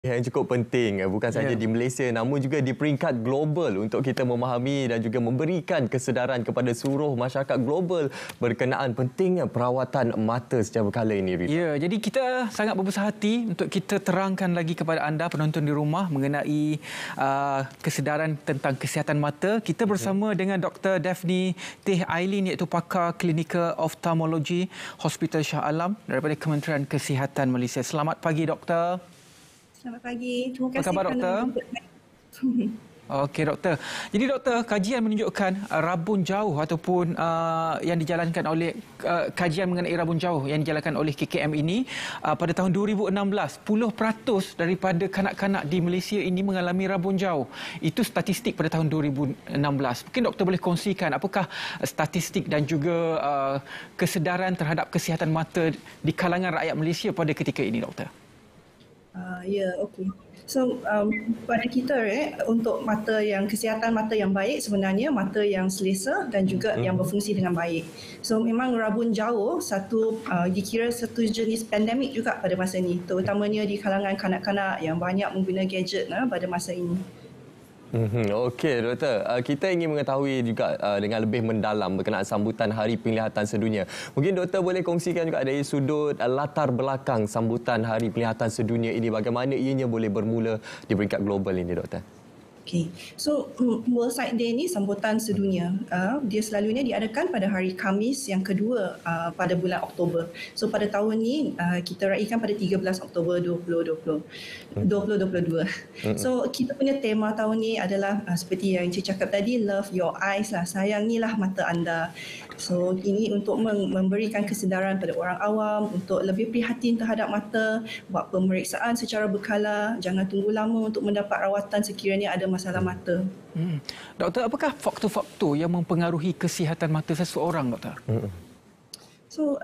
Yang cukup penting bukan sahaja di Malaysia namun juga di peringkat global untuk kita memahami dan juga memberikan kesedaran kepada seluruh masyarakat global berkenaan pentingnya perawatan mata secara berkala ini, Rita. Ya, jadi kita sangat berbesar hati untuk kita terangkan lagi kepada anda penonton di rumah mengenai kesedaran tentang kesihatan mata. Kita bersama dengan Dr. Daphne Teh Ailin, iaitu pakar klinikal oftalmologi Hospital Shah Alam daripada Kementerian Kesihatan Malaysia. Selamat pagi, Doktor. Selamat pagi. Terima kasih. Apa khabar, Doktor? Okey, Doktor. Jadi, Doktor, kajian menunjukkan rabun jauh ataupun yang dijalankan oleh kajian mengenai rabun jauh yang dijalankan oleh KKM ini pada tahun 2016, 10% daripada kanak-kanak di Malaysia ini mengalami rabun jauh. Itu statistik pada tahun 2016. Mungkin Doktor boleh kongsikan apakah statistik dan juga kesedaran terhadap kesihatan mata di kalangan rakyat Malaysia pada ketika ini, Doktor? Okey. So, pada kita untuk kesihatan mata yang baik sebenarnya mata yang selesa dan juga yang berfungsi dengan baik. So, memang rabun jauh dikira satu jenis pandemik juga pada masa ini, terutamanya di kalangan kanak-kanak yang banyak mengguna gadget pada masa ini. Okey, Doktor. Kita ingin mengetahui juga dengan lebih mendalam berkenaan sambutan Hari Penglihatan Sedunia. Mungkin Doktor boleh kongsikan juga dari sudut latar belakang sambutan Hari Penglihatan Sedunia ini. Bagaimana ianya boleh bermula di peringkat global ini, Doktor? Okay. So, World Sight Day ni sambutan sedunia. Dia selalunya diadakan pada hari Khamis yang kedua pada bulan Oktober. So, pada tahun ni kita raikan pada 13 Oktober 2022. So, kita punya tema tahun ni adalah seperti yang Encik cakap tadi, love your eyes lah. Sayangilah mata anda. So, ini untuk memberikan kesedaran pada orang awam, untuk lebih prihatin terhadap mata, buat pemeriksaan secara berkala, jangan tunggu lama untuk mendapat rawatan sekiranya ada masalah mata. Doktor, apakah faktor-faktor yang mempengaruhi kesihatan mata seseorang, Doktor? So,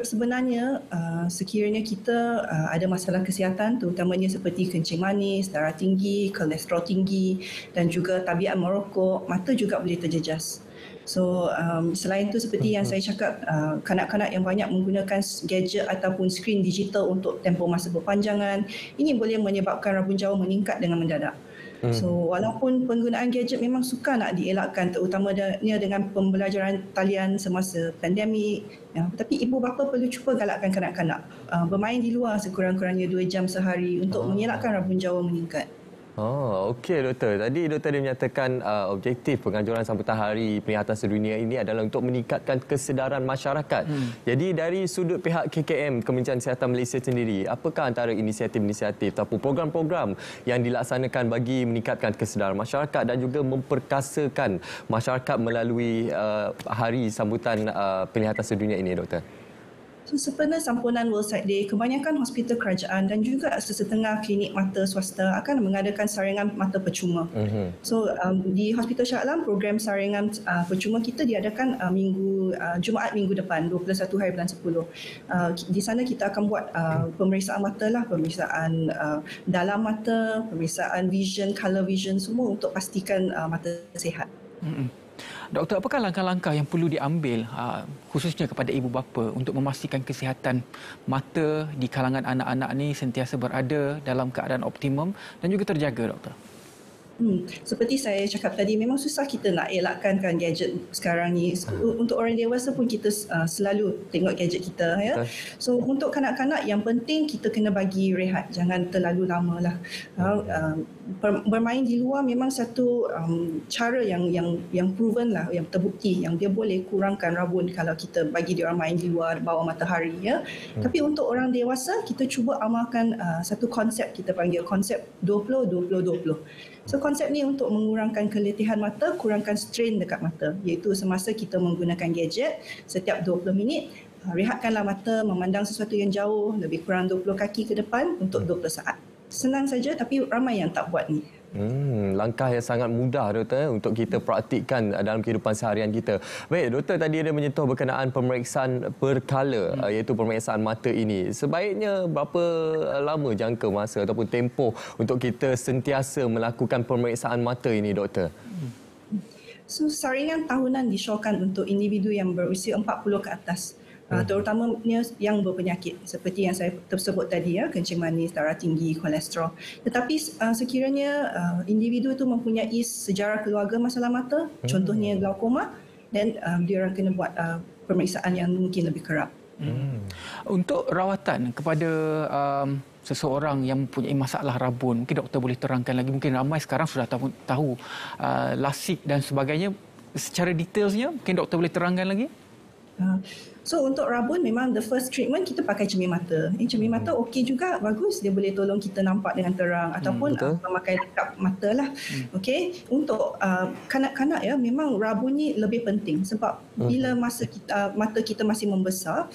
sebenarnya sekiranya kita ada masalah kesihatan, terutamanya seperti kencing manis, darah tinggi, kolesterol tinggi dan juga tabiat merokok, mata juga boleh terjejas. So, selain itu seperti yang saya cakap, kanak-kanak yang banyak menggunakan gadget ataupun skrin digital untuk tempoh masa berpanjangan, ini boleh menyebabkan rabun jauh meningkat dengan mendadak. So, walaupun penggunaan gadget memang sukar nak dielakkan, terutamanya dengan pembelajaran talian semasa pandemik, tapi ibu bapa perlu cuba galakkan kanak-kanak bermain di luar sekurang-kurangnya 2 jam sehari untuk mengelakkan rabun jauh meningkat. Okey, Doktor. Tadi Doktor dia menyatakan objektif penganjuran sambutan Hari Penglihatan Sedunia ini adalah untuk meningkatkan kesedaran masyarakat. Jadi dari sudut pihak KKM, Kementerian Kesihatan Malaysia sendiri, apakah antara inisiatif-inisiatif ataupun program-program yang dilaksanakan bagi meningkatkan kesedaran masyarakat dan juga memperkasakan masyarakat melalui Hari Sambutan Penglihatan Sedunia ini, Doktor? So, sempena sampunan World Sight Day, kebanyakan hospital kerajaan dan juga sesetengah klinik mata swasta akan mengadakan saringan mata percuma. So, di Hospital Shah Alam, program saringan percuma kita diadakan Jumaat minggu depan, 21 hari bulan 10. Di sana kita akan buat pemeriksaan mata lah, pemeriksaan dalam mata, pemeriksaan vision, color vision, semua untuk pastikan mata sihat. Doktor, apakah langkah-langkah yang perlu diambil khususnya kepada ibu bapa untuk memastikan kesihatan mata di kalangan anak-anak ini sentiasa berada dalam keadaan optimum dan juga terjaga, Doktor? Seperti saya cakap tadi, memang susah kita nak elakkan gadget sekarang ni. Untuk orang dewasa pun kita selalu tengok gadget kita. So, untuk kanak-kanak yang penting kita kena bagi rehat. Jangan terlalu lama lah. Bermain di luar memang satu cara yang proven lah, yang terbukti, yang dia boleh kurangkan rabun kalau kita bagi dia orang main di luar bawah matahari. Tapi untuk orang dewasa, kita cuba amalkan satu konsep, kita panggil konsep 20-20-20. So, konsep ni untuk mengurangkan keletihan mata, kurangkan strain dekat mata, iaitu semasa kita menggunakan gadget, setiap 20 minit, rehatkanlah mata, memandang sesuatu yang jauh, lebih kurang 20 kaki ke depan untuk 20 saat. Senang saja, tapi ramai yang tak buat ni. Langkah yang sangat mudah, Doktor, untuk kita praktikkan dalam kehidupan seharian kita. Baik, Doktor tadi ada menyentuh berkenaan pemeriksaan berkala, iaitu pemeriksaan mata ini. Sebaiknya berapa lama jangka masa ataupun tempoh untuk kita sentiasa melakukan pemeriksaan mata ini, Doktor? So, saringan tahunan disyorkan untuk individu yang berusia 40 ke atas. terutamanya yang berpenyakit seperti yang saya tersebut tadi ya, kencing manis, darah tinggi, kolesterol. Tetapi sekiranya individu itu mempunyai sejarah keluarga masalah mata, contohnya glaukoma, dan dia orang kena buat pemeriksaan yang mungkin lebih kerap. Untuk rawatan kepada seseorang yang mempunyai masalah rabun, mungkin doktor boleh terangkan lagi, mungkin ramai sekarang sudah tahu lasik dan sebagainya, secara detailnya mungkin doktor boleh terangkan lagi? So untuk rabun memang the first treatment kita pakai cermin mata. Cermin mata okey juga, bagus, dia boleh tolong kita nampak dengan terang ataupun memakai lekap mata lah. Okey, untuk kanak-kanak ya, memang rabun ni lebih penting sebab bila mata kita masih membesar,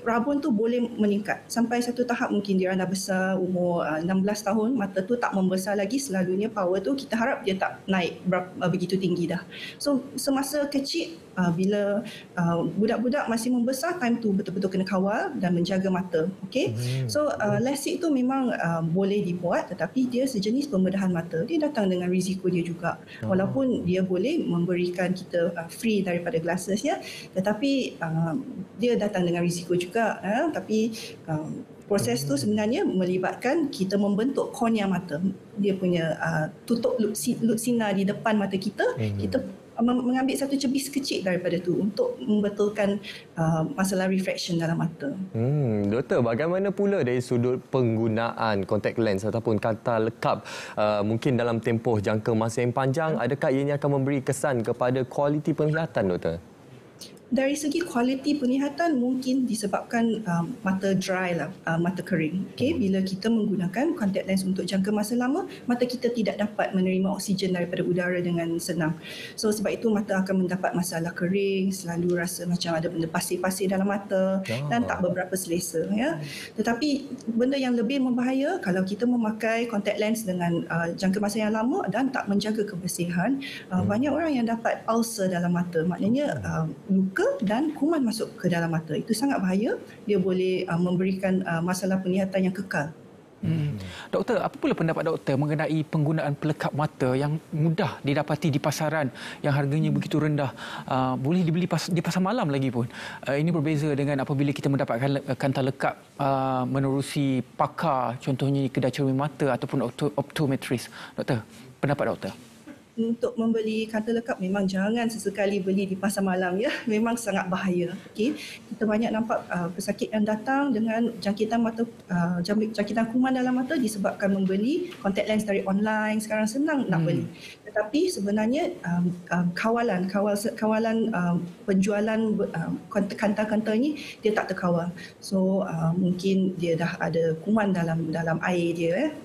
rabun tu boleh meningkat sampai satu tahap mungkin dia dah besar, umur 16 tahun, mata tu tak membesar lagi, selalunya power tu kita harap dia tak naik begitu tinggi dah. So semasa kecil, bila budak-budak masih membesar, time tu betul-betul kena kawal dan menjaga mata. Okey. So LASIK tu memang boleh dibuat, tetapi dia sejenis pembedahan mata. Dia datang dengan risiko dia juga. Walaupun dia boleh memberikan kita free daripada glasses ya, tetapi dia datang dengan risiko juga. Tapi proses tu sebenarnya melibatkan kita membentuk kornea mata. Dia punya tutup loop sinar di depan mata kita, kita mengambil satu cebis kecil daripada tu untuk membetulkan masalah refraction dalam mata. Doktor, bagaimana pula dari sudut penggunaan contact lens ataupun kanta lekap mungkin dalam tempoh jangka masa yang panjang, adakah ianya akan memberi kesan kepada kualiti penglihatan, doktor? Dari segi kualiti penglihatan mungkin disebabkan mata dry lah, mata kering. Okay? Bila kita menggunakan contact lens untuk jangka masa lama, mata kita tidak dapat menerima oksigen daripada udara dengan senang. So sebab itu mata akan mendapat masalah kering, selalu rasa macam ada benda pasir-pasir dalam mata dan tak beberapa selesa. Ya? Tetapi benda yang lebih membahaya kalau kita memakai contact lens dengan jangka masa yang lama dan tak menjaga kebersihan, banyak orang yang dapat ulcer dalam mata. Maknanya luka dan kuman masuk ke dalam mata. Itu sangat bahaya. Dia boleh memberikan masalah penglihatan yang kekal. Doktor, apa pula pendapat doktor mengenai penggunaan pelekap mata yang mudah didapati di pasaran yang harganya begitu rendah, boleh dibeli di pasar malam lagi pun. Ini berbeza dengan apabila kita mendapatkan kanta lekap menerusi pakar, contohnya kedai cermin mata ataupun optometris. Doktor, pendapat doktor? Untuk membeli kanta lekap memang jangan sesekali beli di pasar malam ya, memang sangat bahaya. Okey, kita banyak nampak pesakit yang datang dengan jangkitan mata, jangkitan kuman dalam mata disebabkan membeli contact lens dari online. Sekarang senang nak beli, tetapi sebenarnya kawalan penjualan kanta-kanta ini dia tak terkawal. So mungkin dia dah ada kuman dalam air dia.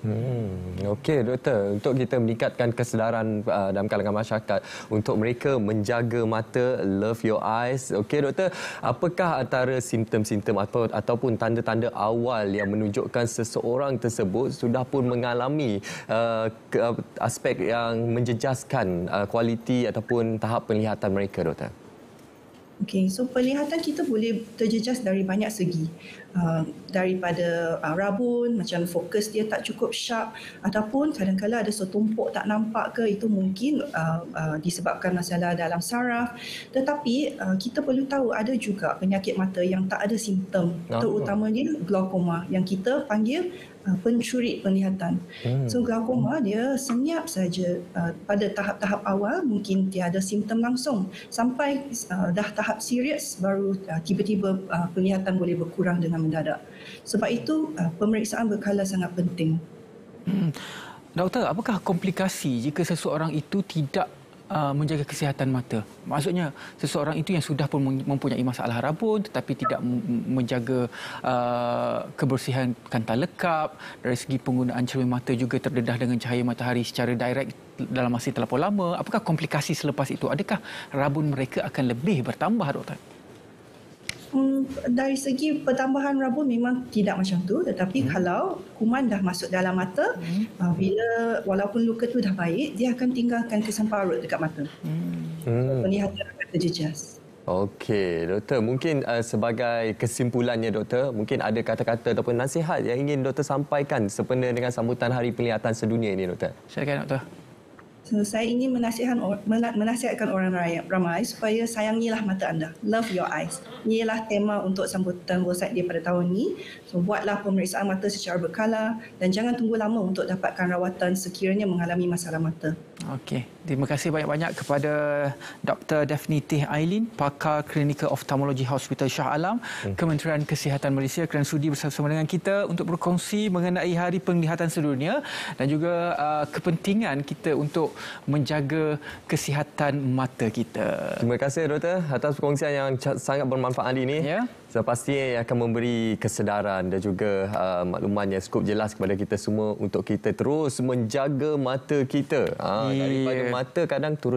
Okey, doktor, untuk kita meningkatkan kesedaran dalam kalangan masyarakat untuk mereka menjaga mata, love your eyes. Okey doktor, apakah antara simptom-simptom ataupun tanda-tanda awal yang menunjukkan seseorang tersebut sudah pun mengalami aspek yang menjejaskan kualiti ataupun tahap penglihatan mereka, doktor? Okey, so penglihatan kita boleh terjejas dari banyak segi. Daripada rabun, macam fokus dia tak cukup sharp, ataupun kadang-kadang ada setumpuk tak nampak ke, itu mungkin disebabkan masalah dalam saraf. Tetapi kita perlu tahu ada juga penyakit mata yang tak ada simptom, terutamanya glaukoma yang kita panggil pencuri penglihatan. So glaukoma dia senyap saja pada tahap-tahap awal mungkin tiada simptom langsung, sampai dah tahap serius baru tiba-tiba penglihatan boleh berkurang dengan mendadak. Sebab itu pemeriksaan berkala sangat penting. Doktor, apakah komplikasi jika seseorang itu tidak menjaga kesihatan mata? Maksudnya seseorang itu yang sudah pun mempunyai masalah rabun tetapi tidak menjaga kebersihan kanta lekap, dari segi penggunaan cermin mata juga terdedah dengan cahaya matahari secara direct dalam masa terlampau lama. Apakah komplikasi selepas itu? Adakah rabun mereka akan lebih bertambah, doktor? Dari segi pertambahan rabun memang tidak macam tu, tetapi kalau kuman dah masuk dalam mata, bila walaupun luka tu dah baik, dia akan tinggalkan kesan parut dekat mata. Penglihatan akan terjejas. Okey, doktor, mungkin sebagai kesimpulannya, doktor, mungkin ada kata-kata ataupun nasihat yang ingin doktor sampaikan sempena dengan sambutan Hari Penglihatan Sedunia ini, doktor? Silakan, doktor. So, saya ingin menasihatkan orang ramai supaya sayangilah mata anda. Love your eyes. Ini ialah tema untuk sambutan World Sight Day pada tahun ini. So, buatlah pemeriksaan mata secara berkala dan jangan tunggu lama untuk dapatkan rawatan sekiranya mengalami masalah mata. Okey, terima kasih banyak-banyak kepada Dr. Daphne Teh Ailin, pakar klinikal oftalmologi Hospital Shah Alam, Kementerian Kesihatan Malaysia, kerana sudi bersama dengan kita untuk berkongsi mengenai Hari Penglihatan Sedunia dan juga kepentingan kita untuk menjaga kesihatan mata kita. Terima kasih Doktor atas perkongsian yang sangat bermanfaat ini. Ya. Sepastinya akan memberi kesedaran dan juga makluman yang cukup jelas kepada kita semua untuk kita terus menjaga mata kita. Daripada mata kadang turun